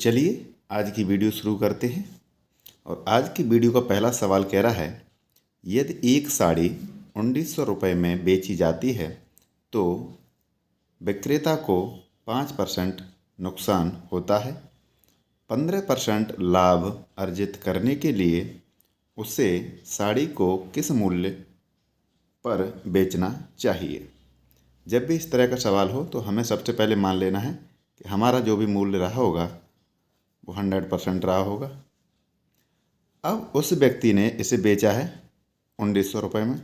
चलिए आज की वीडियो शुरू करते हैं। और आज की वीडियो का पहला सवाल कह रहा है, यदि एक साड़ी 1900 रुपये में बेची जाती है तो विक्रेता को 5% नुकसान होता है। 15% लाभ अर्जित करने के लिए उसे साड़ी को किस मूल्य पर बेचना चाहिए। जब भी इस तरह का सवाल हो तो हमें सबसे पहले मान लेना है कि हमारा जो भी मूल्य रहा होगा वो 100% रहा होगा। अब उस व्यक्ति ने इसे बेचा है 1900 रुपये में,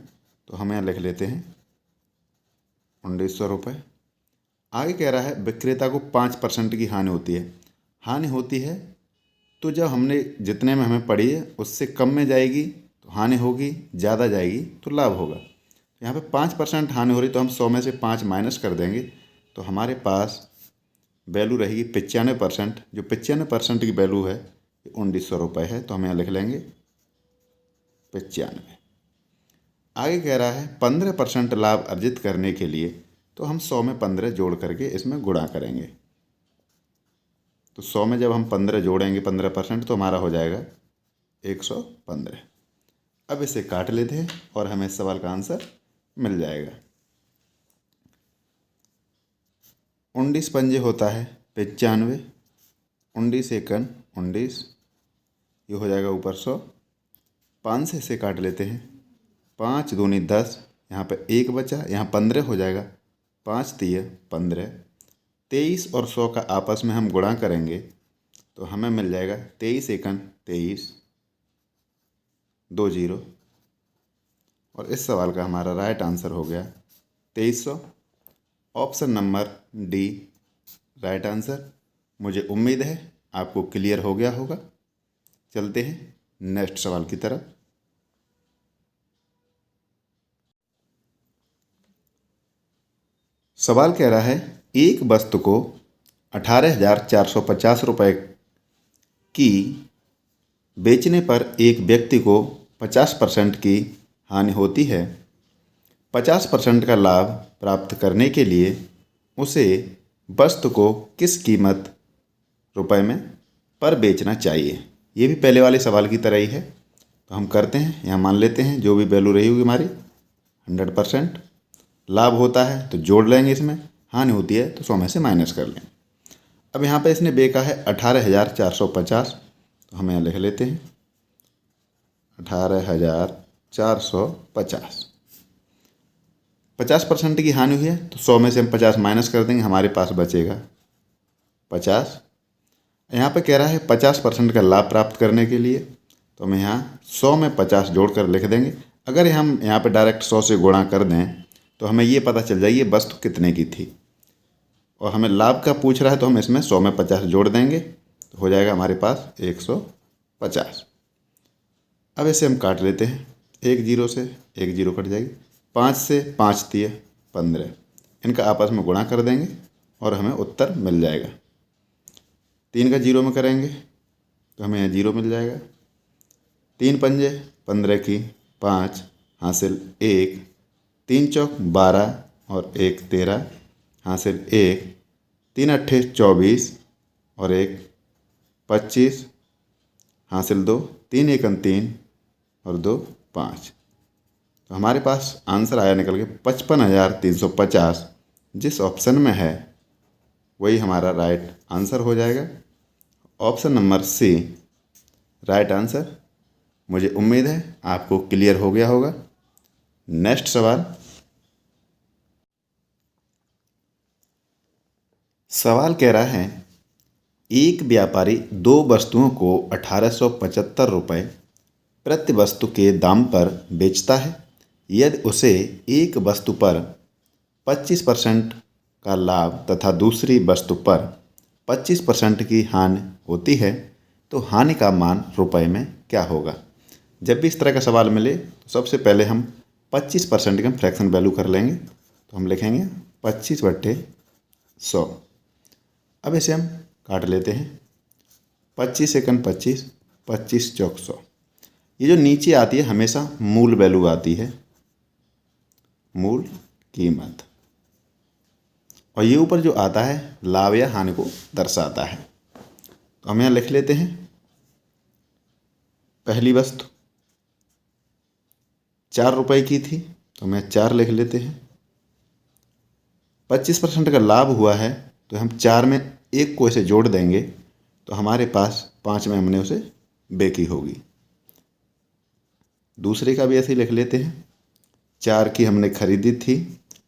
तो हम यहाँ लिख लेते हैं 1900 रुपये। आगे कह रहा है विक्रेता को 5% की हानि होती है। हानि होती है तो जब हमने जितने में हमें पड़ी है उससे कम में जाएगी तो हानि होगी, ज़्यादा जाएगी तो लाभ होगा। यहाँ पे 5% हानि हो रही तो हम 100 में से 5 माइनस कर देंगे तो हमारे पास वैल्यू रहेगी 95%। जो 95% की वैल्यू है 1900 रुपये है, तो हम यहाँ लिख लेंगे 95। आगे कह रहा है 15% लाभ अर्जित करने के लिए, तो हम 100 में 15 जोड़ करके इसमें गुणा करेंगे। तो 100 में जब हम 15 जोड़ेंगे 15% तो हमारा हो जाएगा 115। अब इसे काट लेते हैं और हमें इस सवाल का आंसर मिल जाएगा। 19 पंजे होता है 95, 19 एकन 19, ये हो जाएगा ऊपर 100। 5 से इसे काट लेते हैं, 5 दूनी 10, यहाँ पे 1 बचा, यहाँ 15 हो जाएगा, 5 तिया 15। 23 और 100 का आपस में हम गुणा करेंगे तो हमें मिल जाएगा 23 एकन 23, 2 0। और इस सवाल का हमारा राइट आंसर हो गया 2300। Option number D right answer. मुझे उम्मीद है आपको क्लियर हो गया होगा। चलते हैं नेक्स्ट सवाल की तरफ। सवाल कह रहा है, एक वस्तु को 18,450 रुपये की बेचने पर एक व्यक्ति को 50% की हानि होती है। 50% का लाभ प्राप्त करने के लिए उसे वस्तु को किस कीमत रुपए में पर बेचना चाहिए। ये भी पहले वाले सवाल की तरह ही है, तो हम करते हैं। यहाँ मान लेते हैं जो भी वैल्यू रही होगी हमारी 100%। लाभ होता है तो जोड़ लेंगे, इसमें हानि होती है तो 100 में से माइनस कर लेंगे। अब यहाँ पे इसने बेचा है 18,450, तो हम यहाँ लिख लेते हैं 18,450। 50% की हानि हुई है तो 100 में से हम 50 माइनस कर देंगे, हमारे पास बचेगा 50। यहाँ पे कह रहा है 50% का लाभ प्राप्त करने के लिए, तो हम यहाँ 100 में 50 जोड़कर लिख देंगे। अगर हम यहाँ पे डायरेक्ट 100 से गुणा कर दें तो हमें ये पता चल जाएगी वस्तु कितने की थी, और हमें लाभ का पूछ रहा है तो हम इसमें 100 में 50 जोड़ देंगे तो हो जाएगा हमारे पास 150। अब इसे हम काट लेते हैं, 1 0 से 1 0 कट जाएगी, 5 से 5 तिया 15, इनका आपस में गुणा कर देंगे और हमें उत्तर मिल जाएगा। 3 का 0 में करेंगे तो हमें यहाँ 0 मिल जाएगा। 3 पंजे 15 की 5 हासिल 1, 3 चौक 12 और 1 13 हासिल 1, 3 अट्ठे 24 और 1 25 हासिल 2, 3 एकन 3 और 2 5। तो हमारे पास आंसर आया निकल के 55,350। जिस ऑप्शन में है वही हमारा राइट आंसर हो जाएगा। Option number C right answer. मुझे उम्मीद है आपको क्लियर हो गया होगा। नेक्स्ट सवाल। सवाल कह रहा है, एक व्यापारी 2 वस्तुओं को 1875 रुपये प्रति वस्तु के दाम पर बेचता है। यदि उसे एक वस्तु पर 25% का लाभ तथा दूसरी वस्तु पर 25% की हानि होती है तो हानि का मान रुपए में क्या होगा। जब भी इस तरह का सवाल मिले तो सबसे पहले हम 25% का फ्रैक्शन वैल्यू कर लेंगे, तो हम लिखेंगे 25/100। अब इसे हम काट लेते हैं, 25 एकन 25, 25 चौक 100। ये जो नीचे आती है हमेशा मूल वैल्यू आती है, मूल कीमत, और ये ऊपर जो आता है लाभ या हानि को दर्शाता है। तो हम यहाँ लिख लेते हैं पहली वस्तु 4 रुपए की थी, तो हम यहाँ 4 लिख लेते हैं। 25% का लाभ हुआ है, तो हम 4 में 1 को ऐसे जोड़ देंगे, तो हमारे पास 5 में हमने उसे बेची होगी। दूसरे का भी ऐसे ही लिख लेते हैं। 4 की हमने खरीदी थी,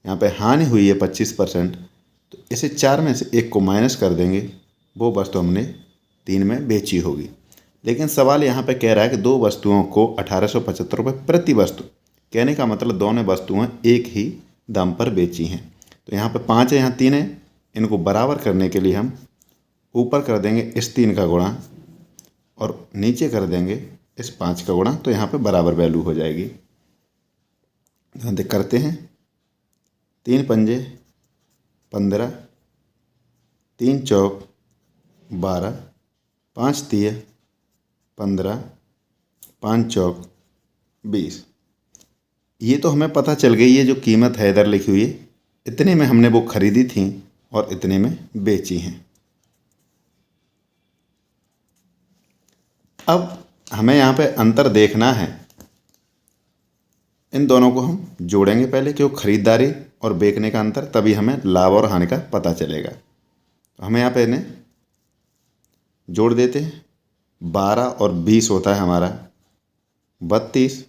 यहाँ पे हानि हुई है 25%, तो इसे 4 में से 1 को माइनस कर देंगे, वो वस्तु हमने 3 में बेची होगी। लेकिन सवाल यहाँ पे कह रहा है कि 2 वस्तुओं को 1875 रुपये प्रति वस्तु, कहने का मतलब दोनों वस्तुएं एक ही दाम पर बेची हैं। तो यहाँ पे 5 है, यहाँ 3 है, इनको बराबर करने के लिए हम ऊपर कर देंगे इस 3 का गुणा और नीचे कर देंगे इस 5 का गुणा, तो यहाँ पे बराबर वैल्यू हो जाएगी। ध्यान देख करते हैं। 3 पंजे 15, 3 चौक 12, 5 तिये 15, 5 चौक 20। ये तो हमें पता चल गई, ये जो कीमत है इधर लिखी हुई है, इतने में हमने वो खरीदी थी और इतने में बेची हैं। अब हमें यहाँ पे अंतर देखना है। इन दोनों को हम जोड़ेंगे पहले, क्यों खरीदारी और बेचने का अंतर, तभी हमें लाभ और हानि का पता चलेगा। तो हमें यहाँ पे इन्हें जोड़ देते हैं। 12 और 20 होता है हमारा 32,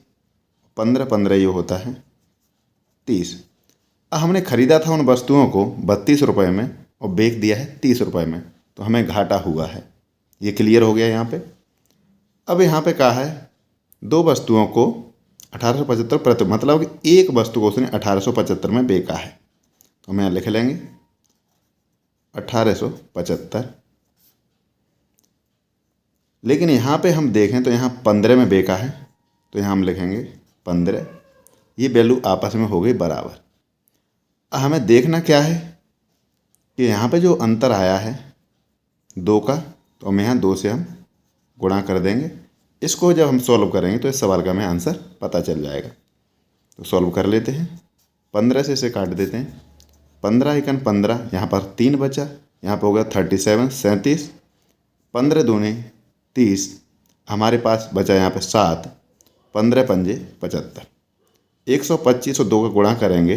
15 15 ये होता है 30। अब हमने खरीदा था उन वस्तुओं को 32 रुपये में और बेच दिया है 30 रुपये में, तो हमें घाटा हुआ है। ये क्लियर हो गया यहाँ पे। अब यहाँ पे कहा है 2 वस्तुओं को 1875 प्रति, मतलब कि एक वस्तु को उसने 1875 में बेचा है, तो हम यहाँ लिख लेंगे 1875। लेकिन यहाँ पे हम देखें तो यहाँ 15 में बेचा है, तो यहाँ हम लिखेंगे 15। ये वैल्यू आपस में हो गई बराबर। अब हमें देखना क्या है कि यहाँ पे जो अंतर आया है 2 का, तो हम यहाँ 2 से हम गुणा कर देंगे। इसको जब हम सॉल्व करेंगे तो इस सवाल का हमें आंसर पता चल जाएगा। तो सॉल्व कर लेते हैं। 15 से इसे काट देते हैं। 15 एकन 15, यहाँ पर 3 बचा, यहाँ पर हो गया 37 37, 15 दूने 30, हमारे पास बचा यहाँ पे 7, 15 पंजे 75। 125 और 2 का गुणा करेंगे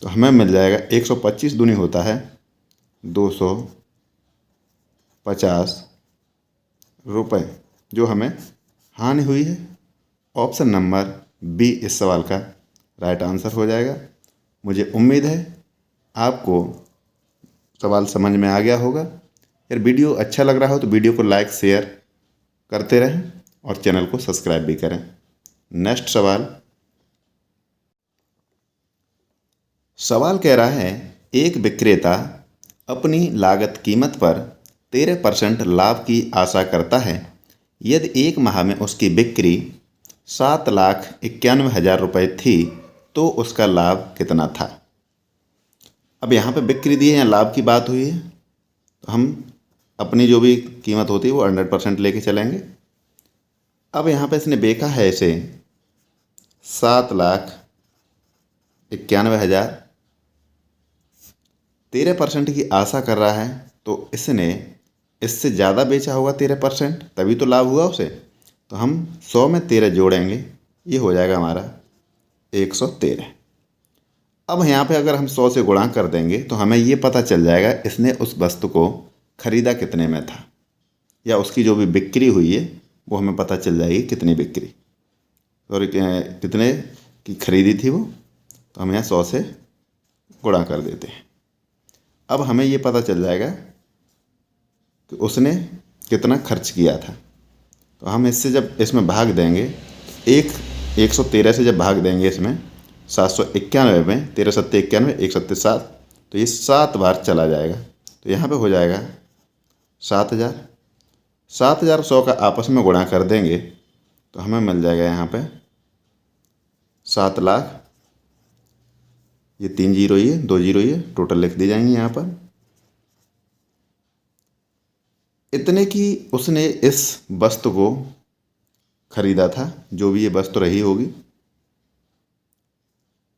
तो हमें मिल जाएगा 125 दूनी होता है 250 रुपये, जो हमें हानि हुई है। ऑप्शन नंबर बी इस सवाल का राइट आंसर हो जाएगा। मुझे उम्मीद है आपको सवाल समझ में आ गया होगा। यार वीडियो अच्छा लग रहा हो तो वीडियो को लाइक शेयर करते रहें और चैनल को सब्सक्राइब भी करें। नेक्स्ट सवाल कह रहा है, एक विक्रेता अपनी लागत कीमत पर 13% लाभ की आशा करता है। यदि एक माह में उसकी बिक्री 7,91,000 रुपये थी तो उसका लाभ कितना था। अब यहाँ पे बिक्री दी है, यहाँ लाभ की बात हुई है, तो हम अपनी जो भी कीमत होती है वो 100% लेके चलेंगे। अब यहाँ पे इसने बेचा है इसे 7,91,000, 13% की आशा कर रहा है, तो इसने इससे ज़्यादा बेचा होगा 13%, तभी तो लाभ हुआ उसे। तो हम 100 में 13 जोड़ेंगे, ये हो जाएगा हमारा 113। अब यहाँ पे अगर हम 100 से गुणा कर देंगे तो हमें ये पता चल जाएगा इसने उस वस्तु को खरीदा कितने में था, या उसकी जो भी बिक्री हुई है वो हमें पता चल जाएगी कितनी बिक्री और कितने की खरीदी थी वो। तो हम यहाँ 100 से गुणा कर देते हैं। अब हमें ये पता चल जाएगा कि उसने कितना खर्च किया था। तो हम इससे जब इसमें भाग देंगे, 113 से जब भाग देंगे इसमें 791 में, 13 सत्ते 91, 1 सत्ते 7, तो ये 7 बार चला जाएगा। तो यहाँ पे हो जाएगा 7,000। 7,000 100 का आपस में गुणा कर देंगे तो हमें मिल जाएगा यहाँ पे 7 लाख। ये 3 जीरो ही है, 2 जीरो ही है, टोटल लिख दी जाएंगी यहाँ पर। इतने की उसने इस वस्तु को खरीदा था, जो भी ये वस्तु रही होगी,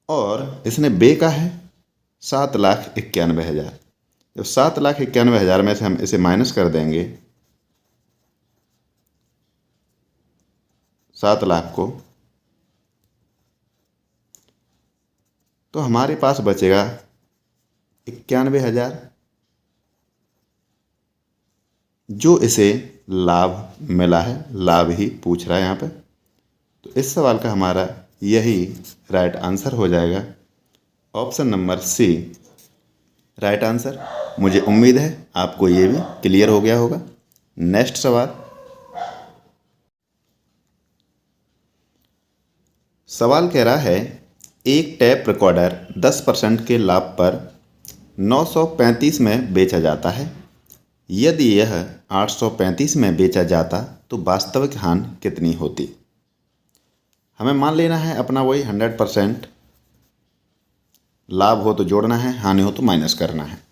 और इसने बेचा है 7,91,000। जब 7,91,000 में से हम इसे माइनस कर देंगे 7 लाख को, तो हमारे पास बचेगा 91,000, जो इसे लाभ मिला है। लाभ ही पूछ रहा है यहाँ पे, तो इस सवाल का हमारा यही राइट आंसर हो जाएगा, option number C right answer. मुझे उम्मीद है आपको ये भी क्लियर हो गया होगा। नेक्स्ट सवाल कह रहा है, एक टेप रिकॉर्डर 10% के लाभ पर 935 में बेचा जाता है। यदि यह 835 में बेचा जाता तो वास्तविक हानि कितनी होती। हमें मान लेना है अपना वही 100%, लाभ हो तो जोड़ना है, हानि हो तो माइनस करना है।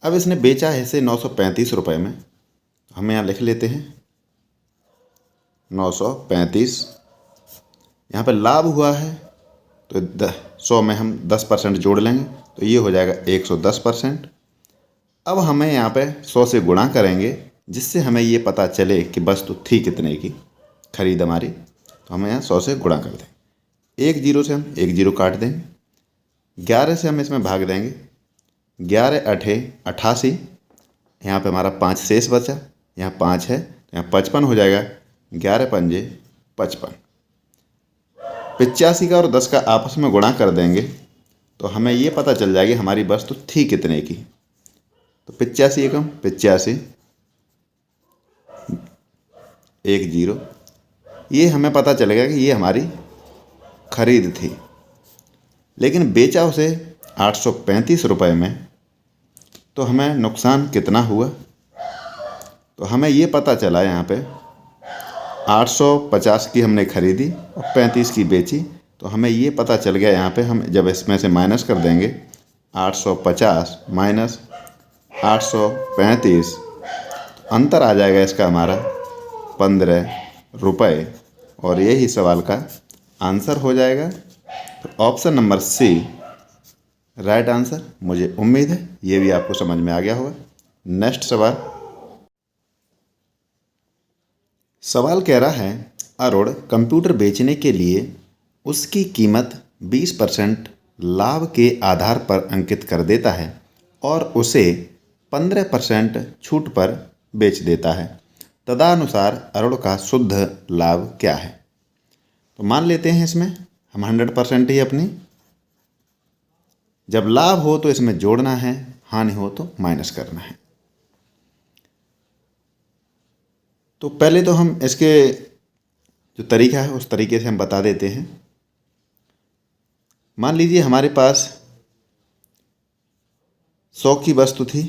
अब इसने बेचा है इसे 935 रुपये में, तो हम यहाँ लिख लेते हैं 935। यहाँ पे लाभ हुआ है तो 100 में हम 10% जोड़ लेंगे तो ये हो जाएगा 110%। अब हमें यहाँ पे 100 से गुणा करेंगे, जिससे हमें ये पता चले कि वस्तु थी कितने की, खरीद हमारी। तो हमें यहाँ 100 से गुणा कर देंगे। 1 0 से हम 1 0 काट देंगे, 11 से हम इसमें भाग देंगे, 11 8 88। यहाँ पे हमारा 5 शेष बचा, यहाँ 5 है तो यहाँ 55 हो जाएगा। 11 पंजे 55। 85 का और 10 का आपस में गुणा कर देंगे तो हमें ये पता चल जाएगी हमारी वस्तु थी कितने की। तो 85 एकम 85, 1 0, ये हमें पता चलेगा कि ये हमारी खरीद थी। लेकिन बेचा उसे 835 रुपये में, तो हमें नुकसान कितना हुआ। तो हमें ये पता चला यहाँ पे 850 की हमने खरीदी और 35 की बेची, तो हमें ये पता चल गया यहाँ पे। हम जब इसमें से माइनस कर देंगे 850 माइनस 835, अंतर आ जाएगा इसका हमारा 15 रुपये, और यही सवाल का आंसर हो जाएगा। तो option number C right answer. मुझे उम्मीद है ये भी आपको समझ में आ गया होगा। नेक्स्ट सवाल कह रहा है, अरुण कंप्यूटर बेचने के लिए उसकी कीमत 20% लाभ के आधार पर अंकित कर देता है और उसे 15% छूट पर बेच देता है। तदनुसार अरुण का शुद्ध लाभ क्या है। तो मान लेते हैं इसमें हम 100% ही अपनी, जब लाभ हो तो इसमें जोड़ना है, हानि हो तो माइनस करना है। तो पहले तो हम इसके जो तरीका है उस तरीके से हम बता देते हैं। मान लीजिए हमारे पास 100 की वस्तु थी,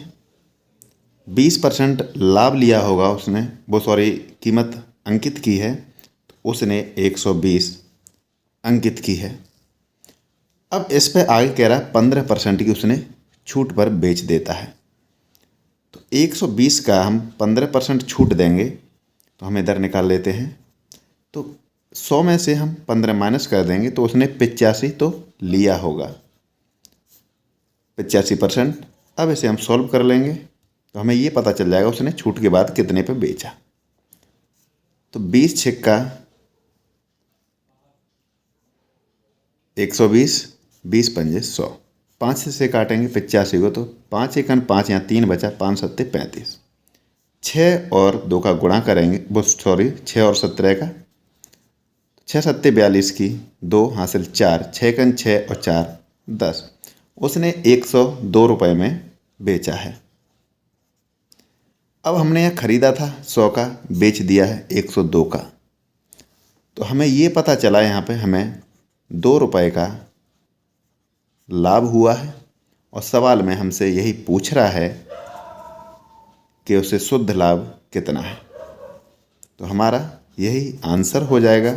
20% लाभ लिया होगा उसने, कीमत अंकित की है, तो उसने 120 अंकित की है। अब इस पे आगे कह रहा है 15% की उसने छूट पर बेच देता है। तो 120 का हम 15% छूट देंगे तो हम इधर निकाल लेते हैं। तो 100 में से हम 15 माइनस कर देंगे तो उसने 85 तो लिया होगा, 85%। अब इसे हम सॉल्व कर लेंगे तो हमें ये पता चल जाएगा उसने छूट के बाद कितने पे बेचा। तो 20 छिक्का 120, 20 पंजे 100, 5 से काटेंगे 85 को, तो 5 एकन 5, यहाँ 3 बचा, 5 सत्ते 35। 6 और 2 का गुणा करेंगे, 6 और 17 का, 6 सत्ते 42 की, 2 हासिल 4, 6 एकन 6 और 4 10। उसने 102 रुपये में बेचा है। अब हमने यह खरीदा था 100 का, बेच दिया है 102 का। तो हमें ये पता चला यहाँ पे हमें 2 रुपये का लाभ हुआ है, और सवाल में हमसे यही पूछ रहा है कि उसे शुद्ध लाभ कितना है। तो हमारा यही आंसर हो जाएगा,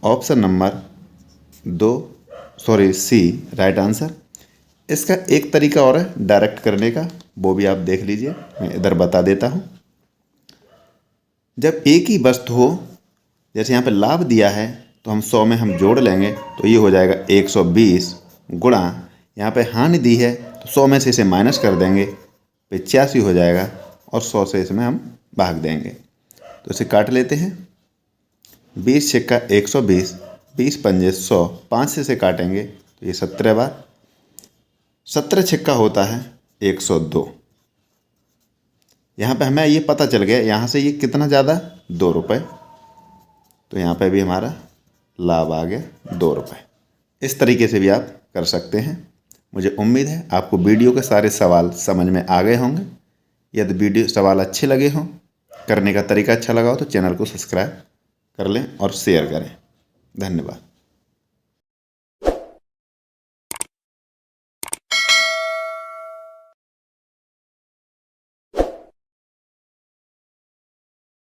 option number C right answer. इसका एक तरीका और है डायरेक्ट करने का, वो भी आप देख लीजिए, मैं इधर बता देता हूँ। जब एक ही वस्तु हो, जैसे यहाँ पे लाभ दिया है तो हम 100 में हम जोड़ लेंगे तो ये हो जाएगा 120 गुणा, यहाँ पे हानि दी है तो 100 में से इसे माइनस कर देंगे, 85 हो जाएगा, और 100 से इसमें हम भाग देंगे। तो इसे काट लेते हैं, 20 छिक्का 120, 20 पंजे 100, 5 से काटेंगे तो ये 17 बार, 17 छिक्का होता है 102। यहाँ पे हमें ये पता चल गया यहाँ से ये कितना ज़्यादा, 2 रुपये। तो यहाँ पे भी हमारा लाभ आ गया 2 रुपये। इस तरीके से भी आप कर सकते हैं। मुझे उम्मीद है आपको वीडियो के सारे सवाल समझ में आ गए होंगे। यदि वीडियो सवाल अच्छे लगे हों, करने का तरीका अच्छा लगा हो तो चैनल को सब्सक्राइब कर लें और शेयर करें। धन्यवाद।